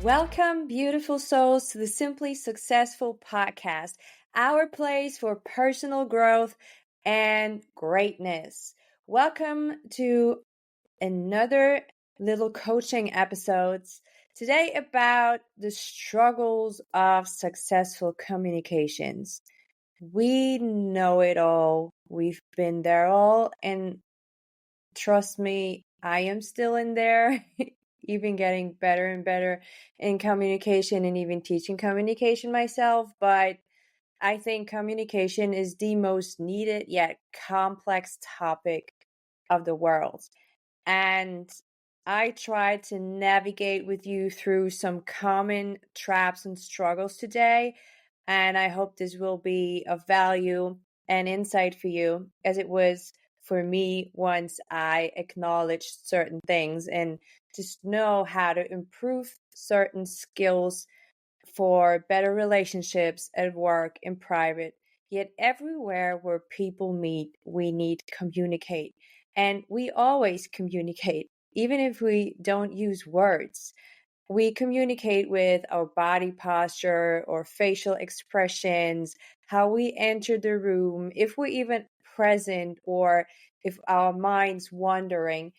Welcome, beautiful souls, to the Simply Successful podcast, our place for personal growth and greatness. Welcome to another little coaching episodes today about the struggles of successful communications. We know it all. We've been there all, and trust me, I am still in there. Even getting better and better in communication and even teaching communication myself. But I think communication is the most needed yet complex topic of the world. And I try to navigate with you through some common traps and struggles today. And I hope this will be of value and insight for you, as it was for me once I acknowledged certain things and just know how to improve certain skills for better relationships at work, in private. Yet everywhere where people meet, we need to communicate. And we always communicate, even if we don't use words. We communicate with our body posture or facial expressions, how we enter the room, if we're even present or if our mind's wandering.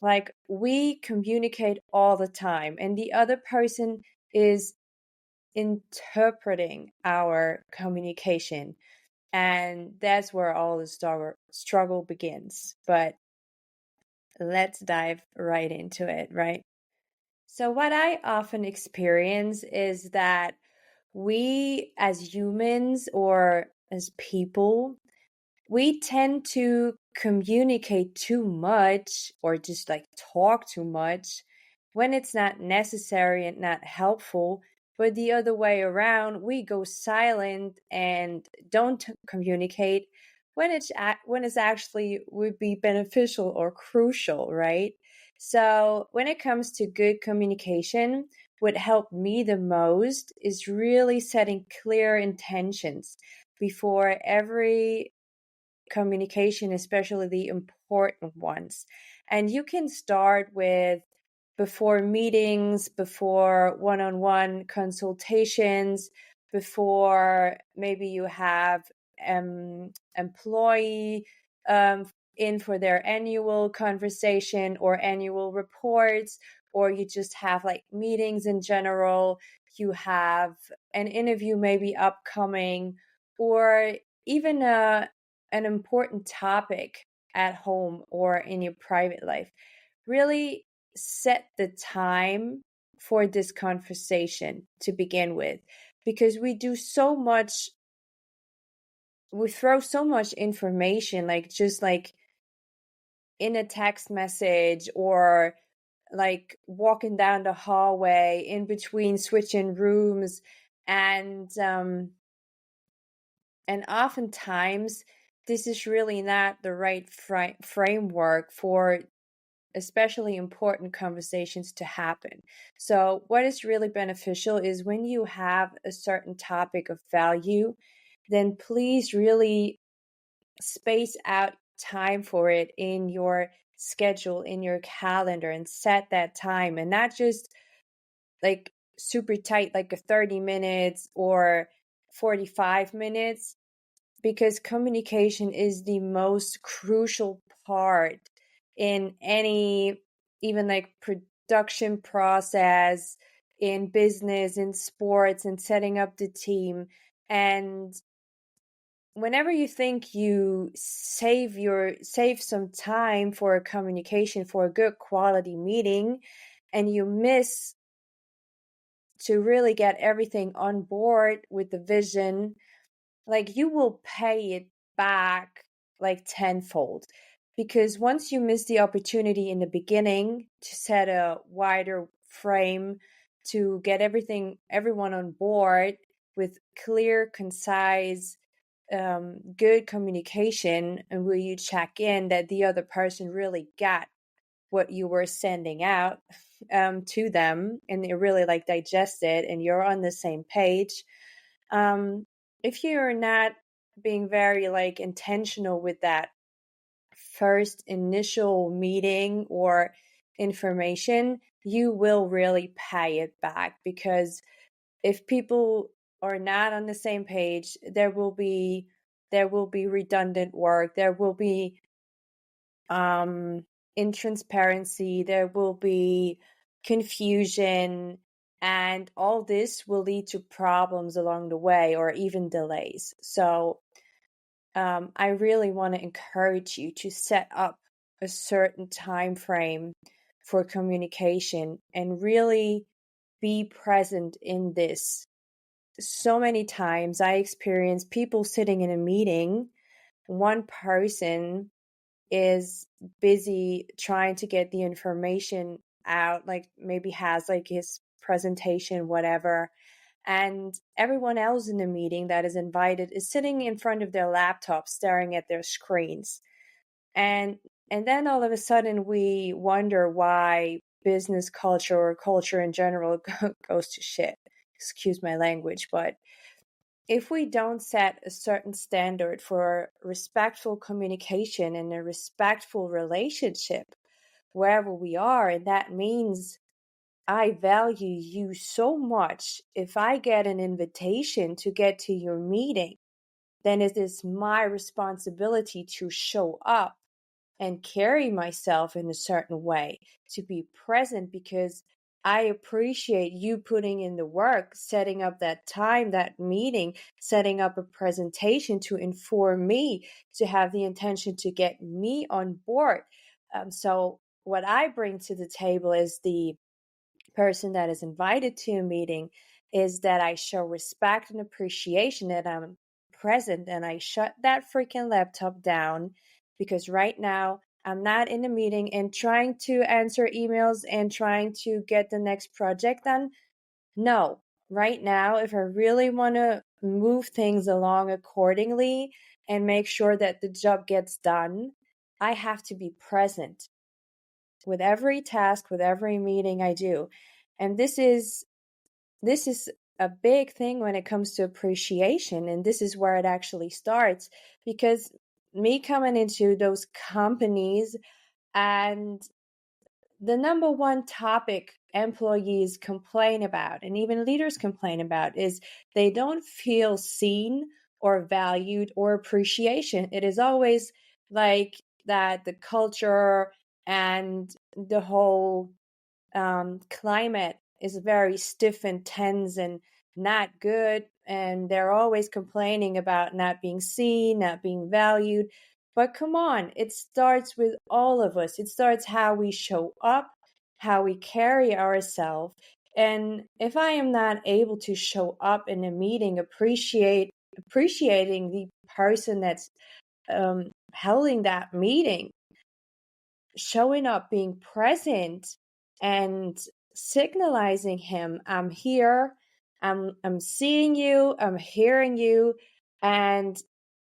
Like, we communicate all the time, and the other person is interpreting our communication. And that's where all the struggle begins. But let's dive right into it, right? So, what I often experience is that we as humans or as people, we tend to communicate too much or just like talk too much when it's not necessary and not helpful. But the other way around, we go silent and don't communicate when it's actually would be beneficial or crucial, right? So when it comes to good communication, what helped me the most is really setting clear intentions before every communication, especially the important ones. And you can start with before meetings, before one-on-one consultations, before maybe you have employee in for their annual conversation or annual reports, or you just have like meetings in general, you have an interview maybe upcoming, or even an important topic at home or in your private life. Really set the time for this conversation to begin with, because we throw so much information, like just like in a text message or like walking down the hallway, in between switching rooms, and oftentimes this is really not the right framework for especially important conversations to happen. So what is really beneficial is when you have a certain topic of value, then please really space out time for it in your schedule, in your calendar, and set that time, and not just like super tight, like a 30 minutes or 45 minutes, because communication is the most crucial part in any, even like production process, in business, in sports, and setting up the team. And whenever you think you save some time for a communication, for a good quality meeting, and you miss to really get everything on board with the vision, like, you will pay it back like tenfold. Because once you miss the opportunity in the beginning to set a wider frame, to get everyone on board with clear, concise, good communication, and will you check in that the other person really got what you were sending out to them, and they really like digest it, and you're on the same page. If you're not being very like intentional with that first initial meeting or information, you will really pay it back, because if people are not on the same page, there will be redundant work, there will be intransparency, there will be confusion, and all this will lead to problems along the way or even delays. So I really want to encourage you to set up a certain time frame for communication and really be present in this. So many times I experience people sitting in a meeting, one person is busy trying to get the information out, like maybe has like his presentation, whatever, and everyone else in the meeting that is invited is sitting in front of their laptop staring at their screens. And then all of a sudden we wonder why business culture or culture in general goes to shit. Excuse my language, but if we don't set a certain standard for respectful communication and a respectful relationship wherever we are, and that means I value you so much. If I get an invitation to get to your meeting, then it is my responsibility to show up and carry myself in a certain way, to be present, because I appreciate you putting in the work, setting up that time, that meeting, setting up a presentation to inform me, to have the intention to get me on board. So what I bring to the table is the person that is invited to a meeting, is that I show respect and appreciation, that I'm present, and I shut that freaking laptop down, because right now I'm not in a meeting and trying to answer emails and trying to get the next project done. No, right now, if I really want to move things along accordingly and make sure that the job gets done, I have to be present with every task, with every meeting I do. And this is a big thing when it comes to appreciation, and this is where it actually starts, because me coming into those companies, and the number one topic employees complain about and even leaders complain about is they don't feel seen or valued or appreciation. It is always like that the culture and the whole climate is very stiff and tense and not good. And they're always complaining about not being seen, not being valued. But come on, it starts with all of us. It starts how we show up, how we carry ourselves. And if I am not able to show up in a meeting, appreciating the person that's holding that meeting, showing up, being present, and signalizing him, I'm here, I'm seeing you, I'm hearing you, and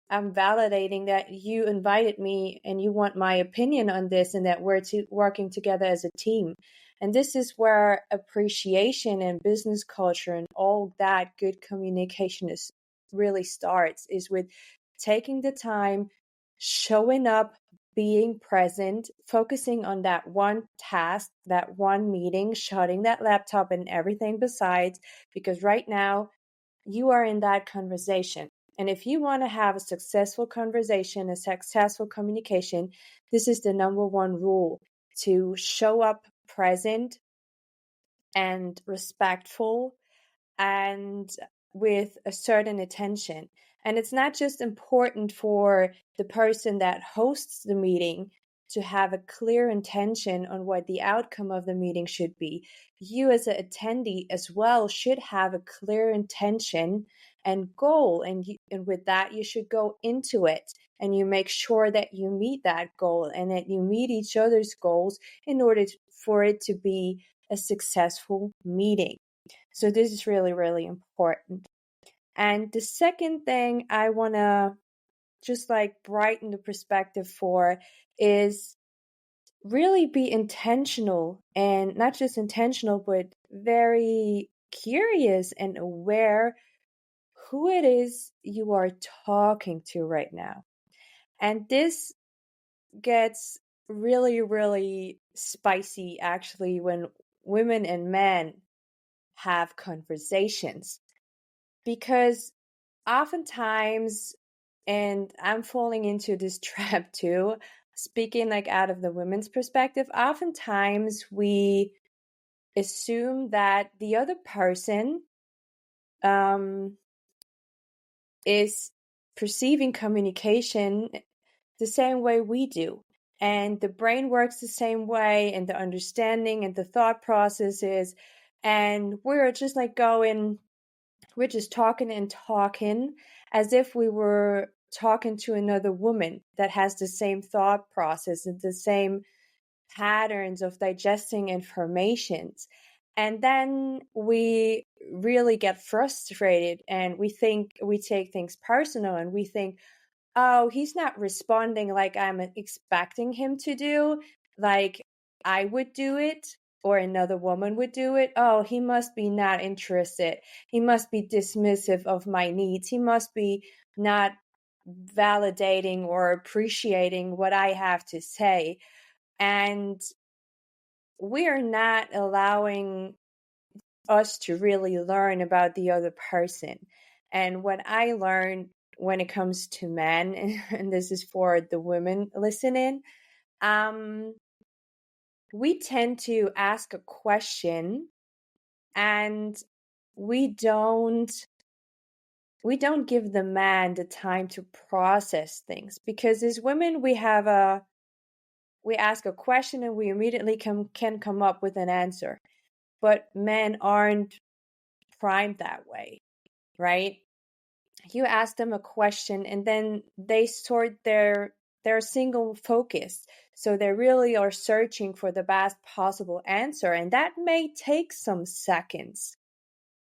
I'm validating that you invited me and you want my opinion on this, and that we're working together as a team. And this is where appreciation and business culture and all that good communication is really starts, is with taking the time, showing up, being present, focusing on that one task, that one meeting, shutting that laptop and everything besides, because right now you are in that conversation. And if you want to have a successful conversation, a successful communication, this is the number one rule: to show up present and respectful and with a certain attention. And it's not just important for the person that hosts the meeting to have a clear intention on what the outcome of the meeting should be. You as an attendee as well should have a clear intention and goal. And with that, you should go into it and you make sure that you meet that goal and that you meet each other's goals in order for it to be a successful meeting. So this is really, really important. And the second thing I want to just like brighten the perspective for is really be intentional, and not just intentional, but very curious and aware who it is you are talking to right now. And this gets really, really spicy actually when women and men have conversations. Because oftentimes, and I'm falling into this trap too, speaking like out of the women's perspective, oftentimes we assume that the other person is perceiving communication the same way we do. And the brain works the same way, and the understanding and the thought processes. And we're just like we're just talking and talking as if we were talking to another woman that has the same thought process and the same patterns of digesting informations. And then we really get frustrated and we take things personal and we think, oh, he's not responding like I'm expecting him to do, like I would do it or another woman would do it. Oh, he must be not interested. He must be dismissive of my needs. He must be not validating or appreciating what I have to say. And we are not allowing us to really learn about the other person. And what I learned when it comes to men, and this is for the women listening, we tend to ask a question and we don't give the man the time to process things, because as women we ask a question and we immediately can come up with an answer, but men aren't primed that way, right? You ask them a question and then they sort they're single focused, so they really are searching for the best possible answer, and that may take some seconds,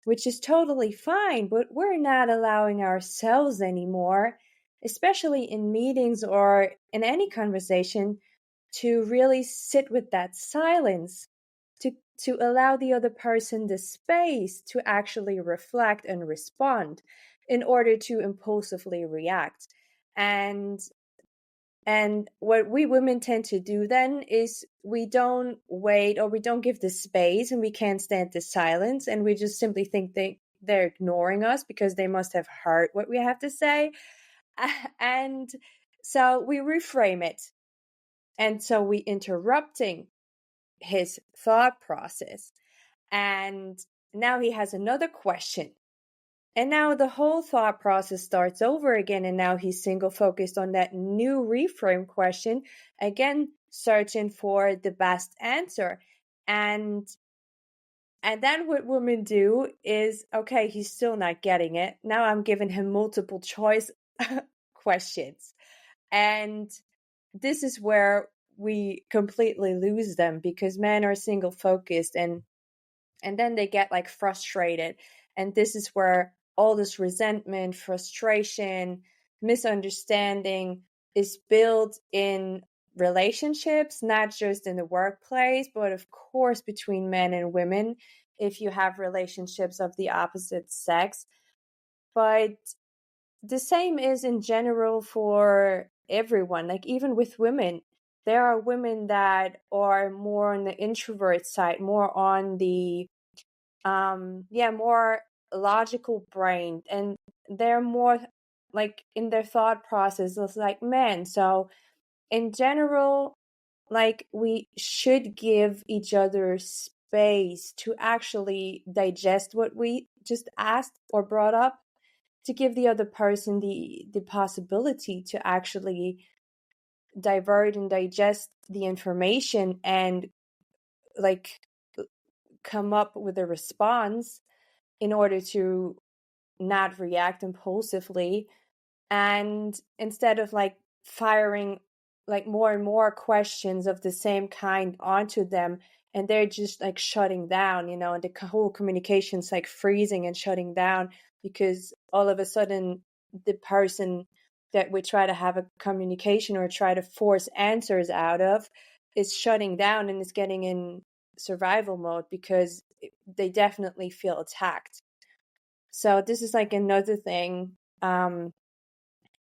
which is totally fine, but we're not allowing ourselves anymore, especially in meetings or in any conversation, to really sit with that silence, to allow the other person the space to actually reflect and respond in order to impulsively react. And what we women tend to do then is we don't wait, or we don't give the space, and we can't stand the silence, and we just simply think they're ignoring us because they must have heard what we have to say. And so we reframe it. And so we interrupting his thought process. And now he has another question. And now the whole thought process starts over again. And now he's single focused on that new reframe question, again, searching for the best answer. And then what women do is, okay, he's still not getting it. Now I'm giving him multiple choice questions. And this is where we completely lose them, because men are single focused and then they get like frustrated. And this is where all this resentment, frustration, misunderstanding is built in relationships, not just in the workplace, but of course between men and women, if you have relationships of the opposite sex. But the same is in general for everyone. Like even with women, there are women that are more on the introvert side, more on the more logical brain, and they're more like in their thought process is like men. So in general, like we should give each other space to actually digest what we just asked or brought up, to give the other person the possibility to actually divert and digest the information and like come up with a response in order to not react impulsively. And instead of like firing like more and more questions of the same kind onto them, and they're just like shutting down, and the whole communication's like freezing and shutting down, because all of a sudden the person that we try to have a communication or try to force answers out of is shutting down and is getting in survival mode, because they definitely feel attacked. So this is like another thing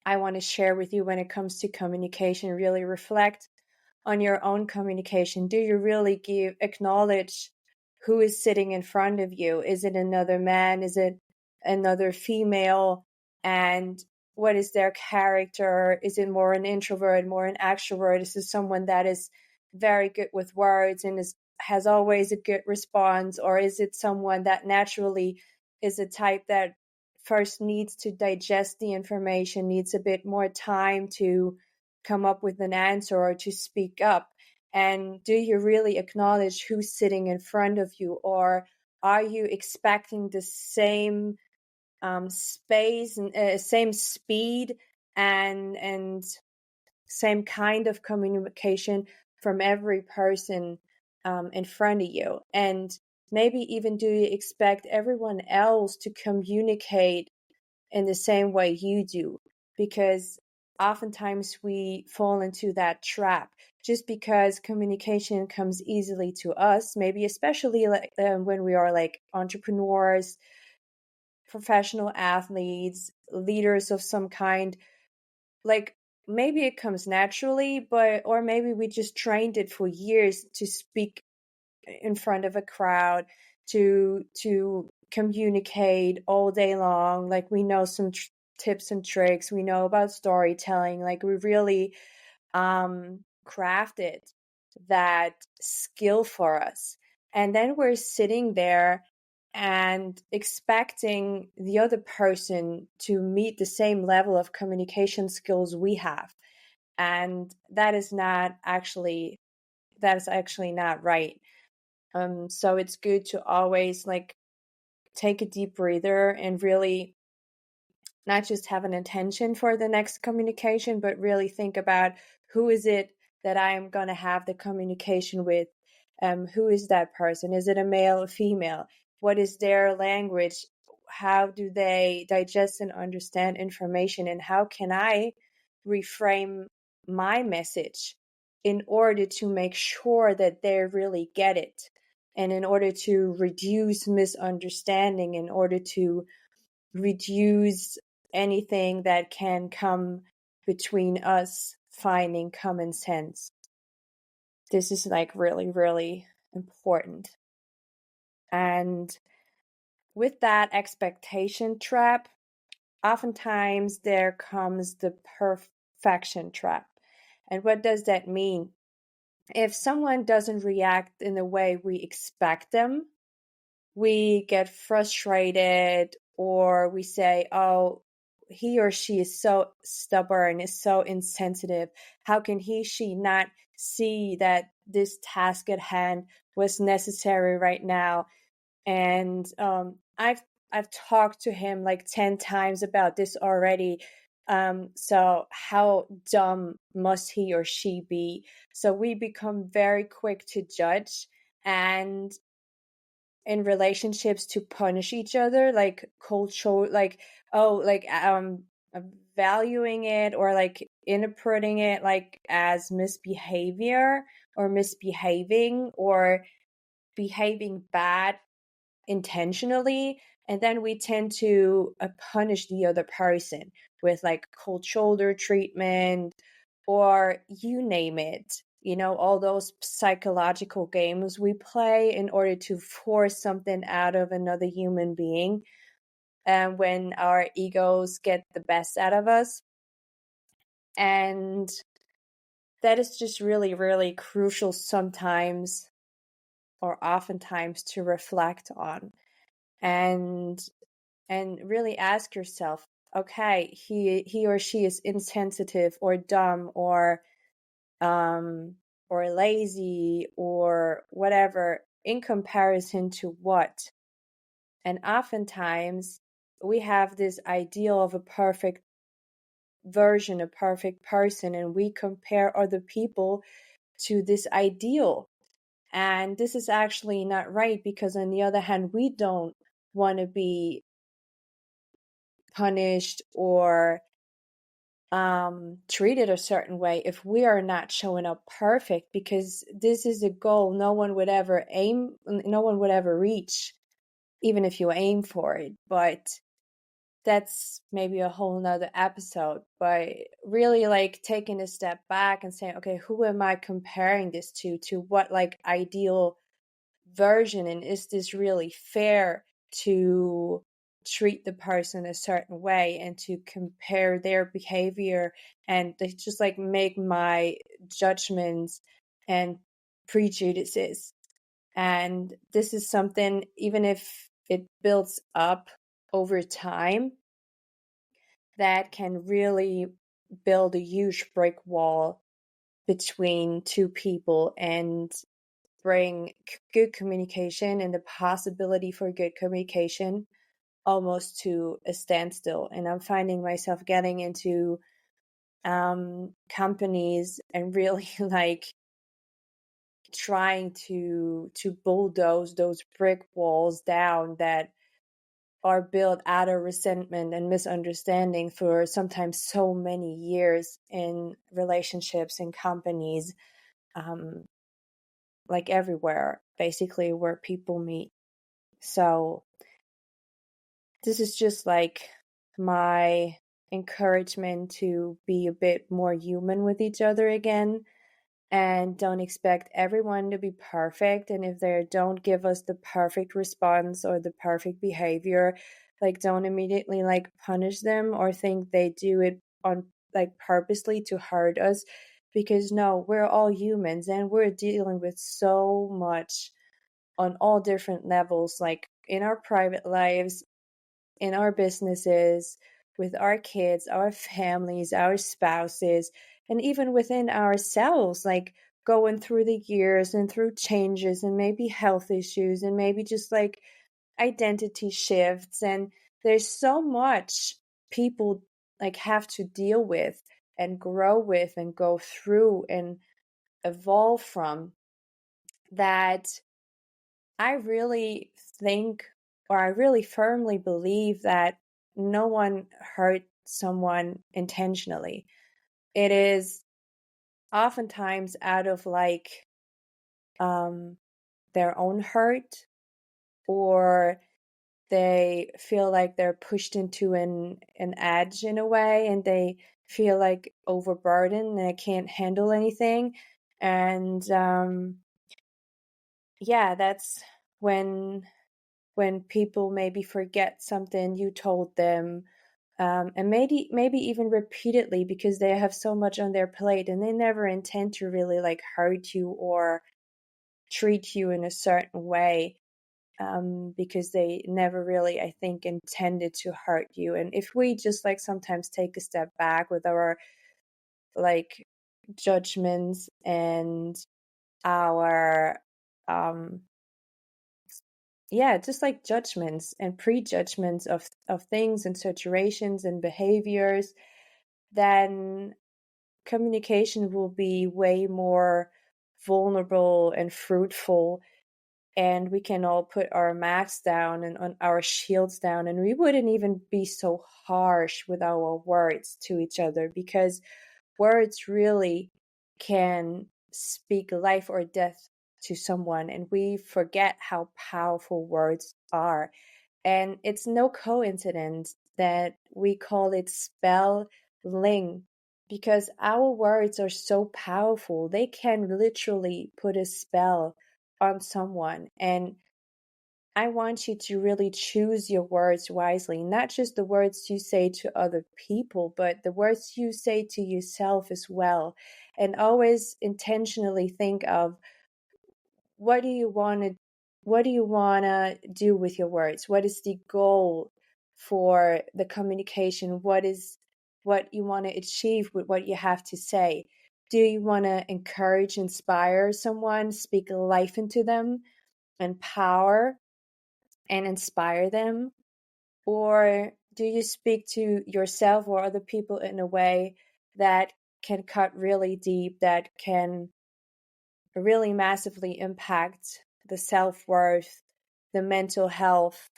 I want to share with you when it comes to communication. Really reflect on your own communication. Do you really acknowledge who is sitting in front of you. Is it another man? Is it another female? And what is their character? Is it more an introvert, more an extrovert? Is it someone that is very good with words and has always a good response? Or is it someone that naturally is a type that first needs to digest the information, needs a bit more time to come up with an answer or to speak up? And do you really acknowledge who's sitting in front of you? Or are you expecting the same space and same speed and same kind of communication from every person in front of you? And maybe even do you expect everyone else to communicate in the same way you do? Because oftentimes we fall into that trap just because communication comes easily to us, maybe especially like when we are like entrepreneurs, professional athletes, leaders of some kind. Like maybe it comes naturally, but or maybe we just trained it for years to speak in front of a crowd, to communicate all day long. Like we know some tips and tricks, we know about storytelling, like we really crafted that skill for us. And then we're sitting there and expecting the other person to meet the same level of communication skills we have. And that is actually not right. So it's good to always like take a deep breather and really not just have an intention for the next communication, but really think about who is it that I am going to have the communication with? Who is that person? Is it a male or female? What is their language? How do they digest and understand information? And how can I reframe my message in order to make sure that they really get it? And in order to reduce misunderstanding, in order to reduce anything that can come between us finding common sense. This is like really, really important. And with that expectation trap, oftentimes there comes the perfection trap. And what does that mean? If someone doesn't react in the way we expect them, we get frustrated, or we say, oh, he or she is so stubborn, is so insensitive. How can she not see that this task at hand was necessary right now? And I've talked to him like 10 times about this already. So how dumb must he or she be? So we become very quick to judge, and in relationships to punish each other, like culture, like valuing it or like interpreting it like as misbehavior or misbehaving or behaving bad intentionally. And then we tend to punish the other person with like cold shoulder treatment or you name it, all those psychological games we play in order to force something out of another human being. And when our egos get the best out of us. And that is just really, really crucial sometimes or oftentimes to reflect on and really ask yourself, okay, he or she is insensitive or dumb or lazy or whatever, in comparison to what? And oftentimes we have this ideal of a perfect version, a perfect person, and we compare other people to this ideal. And this is actually not right, because on the other hand, we don't want to be punished or treated a certain way if we are not showing up perfect, because this is a goal no one would ever reach, even if you aim for it. But that's maybe a whole nother episode. But really like taking a step back and saying, okay, who am I comparing this to what like ideal version, and is this really fair to treat the person a certain way and to compare their behavior and they just like make my judgments and prejudices. And this is something, even if it builds up over time, that can really build a huge brick wall between two people and bring good communication and the possibility for good communication almost to a standstill. And I'm finding myself getting into companies and really like trying to bulldoze those brick walls down that are built out of resentment and misunderstanding for sometimes so many years in relationships and companies, like everywhere, basically, where people meet. So this is just like my encouragement to be a bit more human with each other again, and don't expect everyone to be perfect. And if they don't give us the perfect response or the perfect behavior, like don't immediately like punish them or think they do it on like purposely to hurt us, because no, we're all humans and we're dealing with so much on all different levels, like in our private lives, in our businesses, with our kids, our families, our spouses, and even within ourselves, like going through the years and through changes and maybe health issues and maybe just like identity shifts. And there's so much people like have to deal with and grow with and go through and evolve from, that I really think, or I really firmly believe that no one hurt someone intentionally. It is oftentimes out of like their own hurt, or they feel like they're pushed into an edge in a way, and they feel like overburdened and they can't handle anything. And yeah, that's when people maybe forget something you told them, and maybe even repeatedly, because they have so much on their plate and they never intend to really like hurt you or treat you in a certain way, because they never really, I think, intended to hurt you. And if we just like sometimes take a step back with our like judgments and our yeah, just like judgments and prejudgments of things and situations and behaviors, then communication will be way more vulnerable and fruitful, and we can all put our masks down and on our shields down, and we wouldn't even be so harsh with our words to each other, because words really can speak life or death to someone, and we forget how powerful words are. And it's no coincidence that we call it spelling, because our words are so powerful. They can literally put a spell on someone. And I want you to really choose your words wisely, not just the words you say to other people, but the words you say to yourself as well. And always intentionally think of, what do you want to do with your words? What is the goal for the communication? What you want to achieve with what you have to say? Do you want to encourage, inspire someone, speak life into them, empower and inspire them? Or do you speak to yourself or other people in a way that can cut really deep, that can really massively impact the self-worth, the mental health,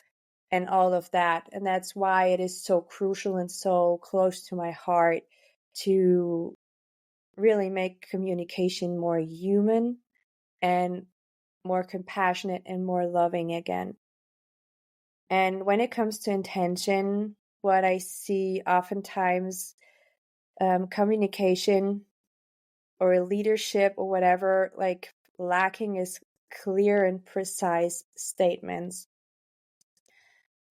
and all of that? And that's why it is so crucial and so close to my heart to really make communication more human and more compassionate and more loving again. And when it comes to intention, what I see oftentimes, communication or leadership or whatever, like lacking is clear and precise statements.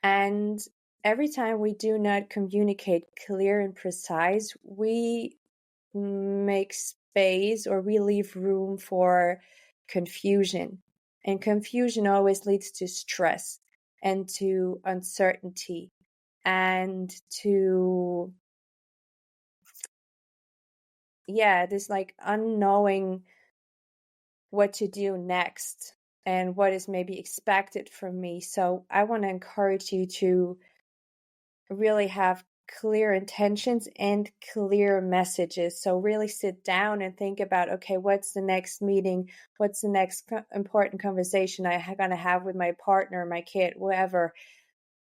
And every time we do not communicate clear and precise, we make space or we leave room for confusion. And confusion always leads to stress and to uncertainty and to, this like unknowing what to do next and what is maybe expected from me. So I want to encourage you to really have clear intentions and clear messages. So really sit down and think about, okay, what's the next meeting? What's the next important conversation I'm going to have with my partner, my kid, whoever?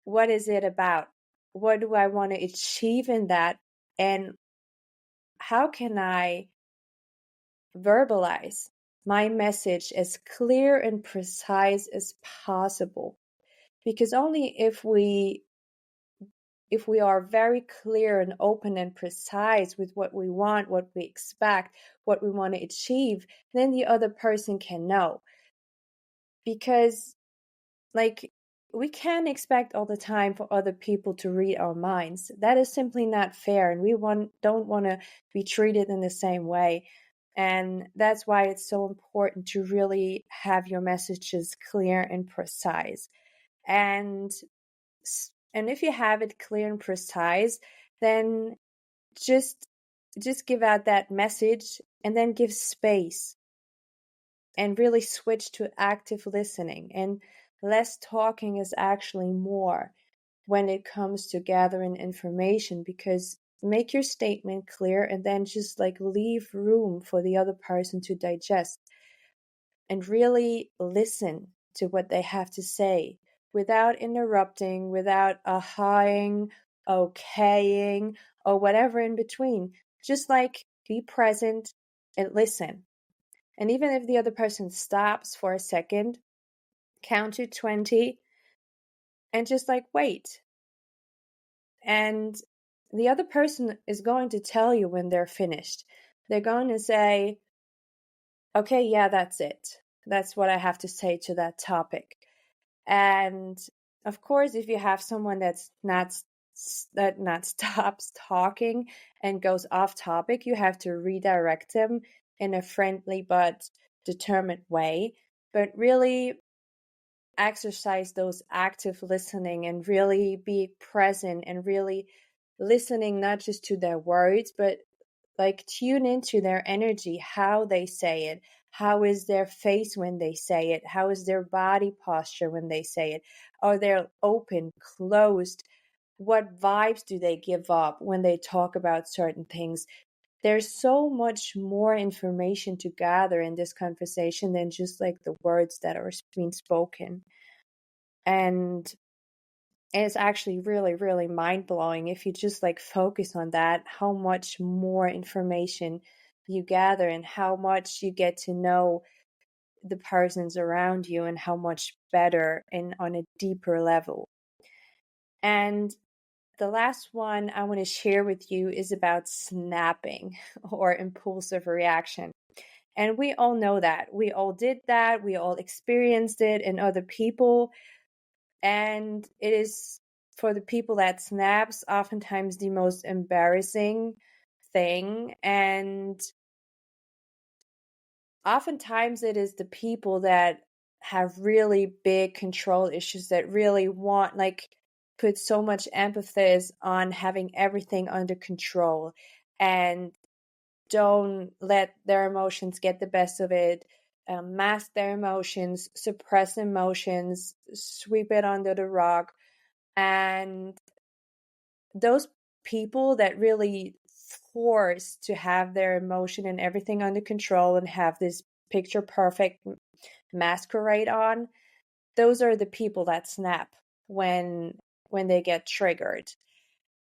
What is it about? What do I want to achieve in that? And how can I verbalize my message as clear and precise as possible? Because only if we are very clear and open and precise with what we want, what we expect, what we want to achieve, then the other person can know. Because like we can't expect all the time for other people to read our minds. That is simply not fair, and we don't want to be treated in the same way. And that's why it's so important to really have your messages clear and precise. And if you have it clear and precise, then just give out that message and then give space and really switch to active listening. And less talking is actually more when it comes to gathering information, because make your statement clear and then just like leave room for the other person to digest and really listen to what they have to say without interrupting, without ahaing, okaying, or whatever in between. Just like be present and listen. And even if the other person stops for a second, count to 20 and just like wait. And the other person is going to tell you when they're finished. They're going to say, okay, yeah, that's it. That's what I have to say to that topic. And of course, if you have someone that not stops talking and goes off topic, you have to redirect them in a friendly but determined way. But really exercise those active listening and really be present and really listening not just to their words, but like tune into their energy, how they say it. How is their face when they say it? How is their body posture when they say it? Are they open, closed? What vibes do they give up when they talk about certain things? There's so much more information to gather in this conversation than just like the words that are being spoken. And it's actually really, really mind blowing if you just like focus on that, how much more information you gather and how much you get to know the persons around you and how much better and on a deeper level. And the last one I want to share with you is about snapping or impulsive reaction. And we all know that. We all did that. We all experienced it in other people. And it is, for the people that snaps, oftentimes the most embarrassing thing. And oftentimes it is the people that have really big control issues that really want, like, put so much emphasis on having everything under control and don't let their emotions get the best of it, mask their emotions, suppress emotions, sweep it under the rug. And those people that really force to have their emotion and everything under control and have this picture perfect masquerade on, those are the people that snap when they get triggered.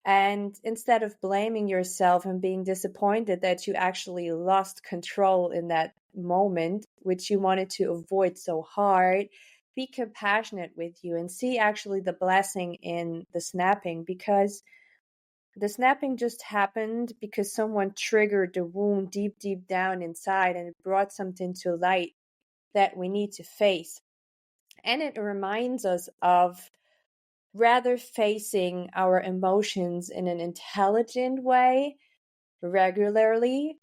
And instead of blaming yourself and being disappointed that you actually lost control in that moment, which you wanted to avoid so hard, be compassionate with you and see actually the blessing in the snapping, because the snapping just happened because someone triggered the wound deep, deep down inside and it brought something to light that we need to face. And it reminds us of rather facing our emotions in an intelligent way regularly,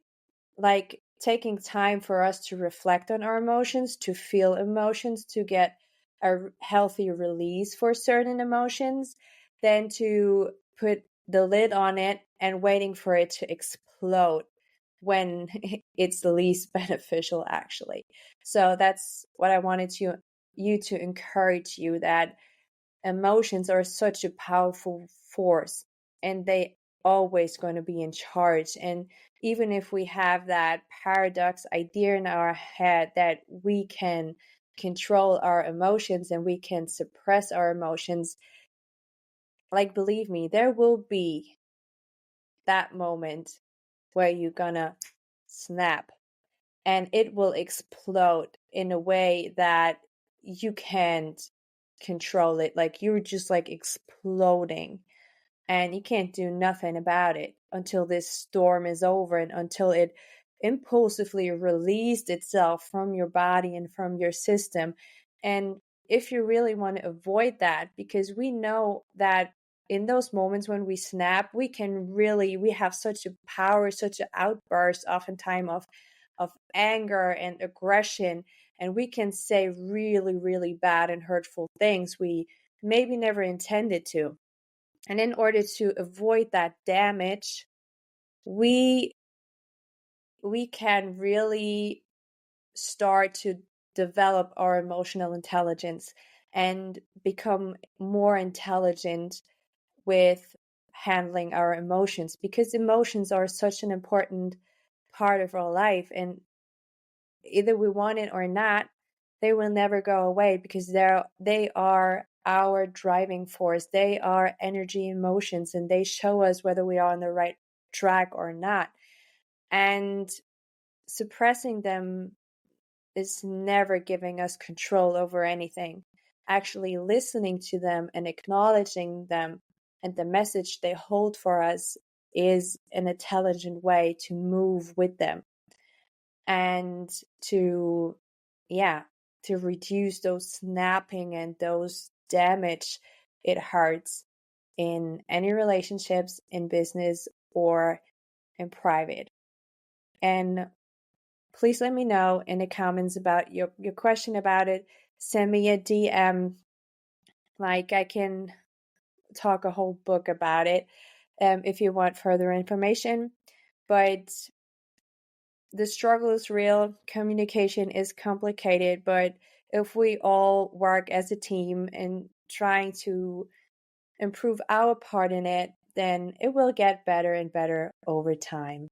like taking time for us to reflect on our emotions, to feel emotions, to get a healthy release for certain emotions, than to put the lid on it and waiting for it to explode when it's the least beneficial, actually. So that's what I wanted you to encourage you, that emotions are such a powerful force, and they always going to be in charge. And even if we have that paradox idea in our head that we can control our emotions and we can suppress our emotions, like, believe me, there will be that moment where you're gonna snap and it will explode in a way that you can't control it. Like, you're just like exploding and you can't do nothing about it until this storm is over and until it impulsively released itself from your body and from your system. And if you really want to avoid that, because we know that in those moments when we snap, we have such a power, such an outburst oftentimes of anger and aggression, and we can say really, really bad and hurtful things we maybe never intended to. And in order to avoid that damage, we can really start to develop our emotional intelligence and become more intelligent with handling our emotions, because emotions are such an important part of our life, and either we want it or not, they will never go away, because they are our driving force. They are energy emotions, and they show us whether we are on the right track or not. And suppressing them is never giving us control over anything. Actually listening to them and acknowledging them and the message they hold for us is an intelligent way to move with them and to reduce those snapping and those damage it hurts in any relationships, in business, or in private. And please let me know in the comments about your question about it. Send me a DM. Like, I can talk a whole book about it if you want further information. But the struggle is real. Communication is complicated, but if we all work as a team and trying to improve our part in it, then it will get better and better over time.